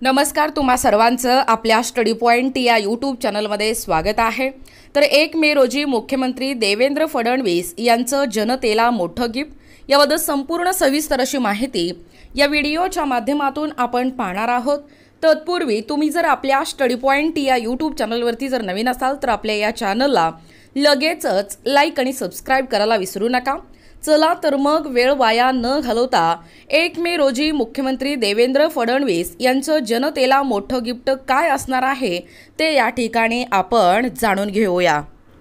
नमस्कार, तुम्हा सर्वांचं आपल्या स्टडी पॉइंट या यूट्यूब चॅनलमध्ये स्वागत आहे। तर 1 मे रोजी मुख्यमंत्री देवेंद्र फडणवीस यांचं जनतेला मोठं गिफ्ट याबद्दल संपूर्ण सविस्तर अशी माहिती या व्हिडिओच्या माध्यमातून आपण पाहणार आहोत। तत्पूर्वी तुम्ही जर आपल्या स्टडी पॉइंट या यूट्यूब चॅनलवरती जर नवीन असाल तर आपल्या या चॅनलला लगेचच लाईक आणि सबस्क्राइब करायला विसरू नका। चला तर मग वेळ वाया न घालवता 1 मे रोजी मुख्यमंत्री देवेंद्र फडणवीस यांचं जनतेला मोठं गिफ्ट काय असणार आहे ते या ठिकाणी आपण जाणून घेऊया।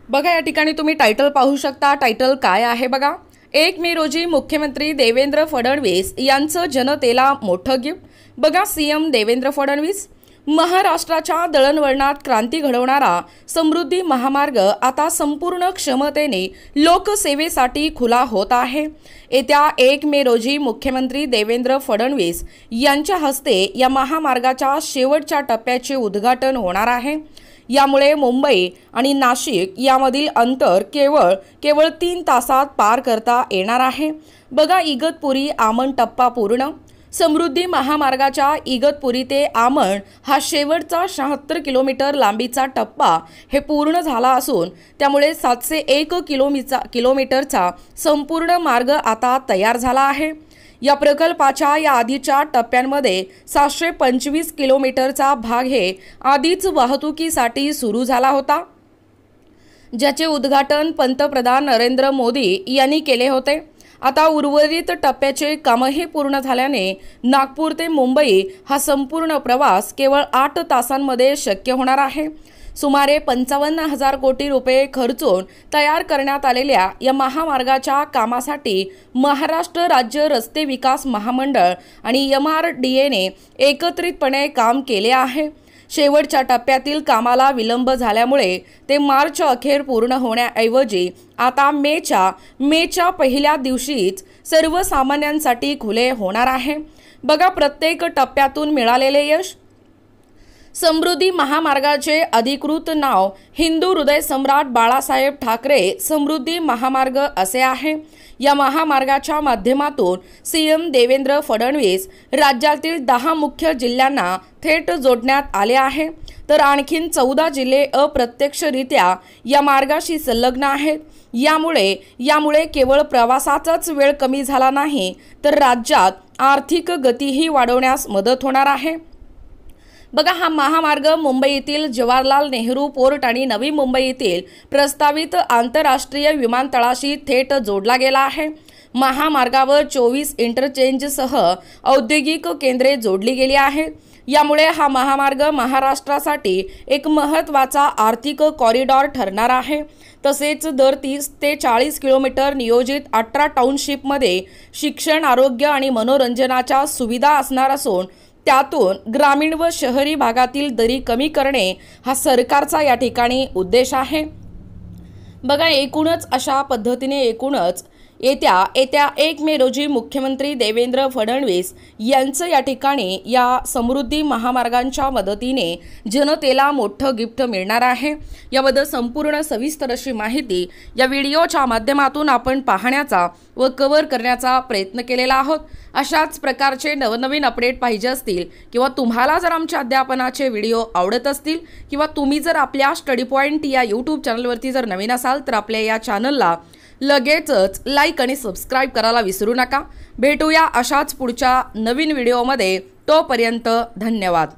बघा, या ठिकाणी तुम्ही टायटल पाहू शकता। टायटल काय आहे बघा, 1 मे रोजी मुख्यमंत्री देवेंद्र फडणवीस यांचं जनतेला मोठं गिफ्ट। बघा, सीएम देवेंद्र फडणवीस महाराष्ट्राच्या दळणवळणात क्रांती घडवणारा समृद्धी महामार्ग आता संपूर्ण क्षमतेने लोकसेवेसाठी खुला होत आहे। येत्या 1 मे रोजी मुख्यमंत्री देवेंद्र फडणवीस यांच्या हस्ते या महामार्गाच्या शेवटच्या टप्प्याचे उद्घाटन होणार आहे। यामुळे मुंबई आणि नाशिक यामधील अंतर केवळ 3 तासात पार करता येणार आहे। बघा, इगतपुरी आमण टप्पा पूर्ण। समृद्धी महामार्गाच्या इगतपुरी ते आमण हा शेवटचा 76 किलोमीटर लांबीचा टप्पा हे पूर्ण झाला असून त्यामुळे 701 किलोमीटरचा संपूर्ण मार्ग आता तयार झाला आहे। या प्रकल्पाच्या या आधीच्या टप्प्यांमध्ये 725 किलोमीटरचा भाग हे आधीच वाहतुकीसाठी सुरू झाला होता, ज्याचे उद्घाटन पंतप्रधान नरेंद्र मोदी यांनी केले होते। आता उर्वरित टप्प्याचे कामही पूर्ण झाल्याने नागपूर ते मुंबई हा संपूर्ण प्रवास केवळ 8 तासांमध्ये शक्य होणार आहे। सुमारे 55,000 कोटी रुपये खर्चून तयार करण्यात आलेल्या या महामार्गाच्या कामासाठी महाराष्ट्र राज्य रस्ते विकास महामंडळ आणि MRDAने एकत्रितपणे काम केले आहे। शेवटच्या टप्प्यातील कामाला विलंब झाल्यामुळे ते मार्च अखेर पूर्ण होण्याऐवजी आता मेच्या पहिल्या दिवशीच सर्वसामान्यांसाठी खुले होणार आहे। बघा, प्रत्येक टप्प्यातून मिळालेले यश। समृद्धी महामार्गाचे अधिकृत नाव हिंदू हृदय सम्राट बाळासाहेब ठाकरे समृद्धी महामार्ग असे आहे। या महामार्गाच्या माध्यमातून सीएम देवेंद्र फडणवीस राज्यातील 10 मुख्य जिल्ह्यांना थेट जोडण्यात आले आहे, तर आणखीन 14 जिल्हे अप्रत्यक्षरित्या या मार्गाशी संलग्न आहेत। यामुळे केवळ प्रवासाचाच वेळ कमी झाला नाही, तर राज्यात आर्थिक गतीही वाढवण्यास मदत होणार आहे। बघा, हा महामार्ग मुंबईतील जवाहरलाल नेहरू पोर्ट आणि नवी मुंबईतील प्रस्तावित आंतरराष्ट्रीय विमानतळाशी थेट जोडला गेला आहे। महामार्गावर 24 इंटरचेंजसह औद्योगिक केंद्रे जोडली गेली आहेत। यामुळे हा महामार्ग महाराष्ट्रासाठी एक महत्त्वाचा आर्थिक कॉरिडॉर ठरणार आहे। तसेच दर 30 ते 40 किलोमीटर नियोजित 18 टाउनशिपमध्ये शिक्षण, आरोग्य आणि मनोरंजनाच्या सुविधा असणार असून त्यातून ग्रामीण व शहरी भागातील दरी कमी करणे हा सरकारचा या ठिकाणी उद्देश आहे। बघा, एकूणच अशा पद्धतीने येत्या 1 मे रोजी मुख्यमंत्री देवेंद्र फडणवीस यांचं या ठिकाणी या समृद्धी महामार्गांच्या मदतीने जनतेला मोठं गिफ्ट मिळणार आहे। याबद्दल संपूर्ण सविस्तर अशी माहिती या व्हिडिओच्या माध्यमातून आपण पाहण्याचा व कव्हर करण्याचा प्रयत्न केलेला आहोत। अशाच प्रकारचे नवनवीन अपडेट पाहिजे असतील किंवा तुम्हाला जर आमच्या अध्यापनाचे व्हिडिओ आवडत असतील किंवा तुम्ही जर आपल्या स्टडी पॉइंट या यूट्यूब चॅनलवरती जर नवीन असाल तर आपल्या या चॅनलला लगेचच लाईक आणि सबस्क्राइब करायला विसरू नका। भेटूया अशाच पुढच्या नवीन व्हिडिओमध्ये। तोपर्यंत धन्यवाद।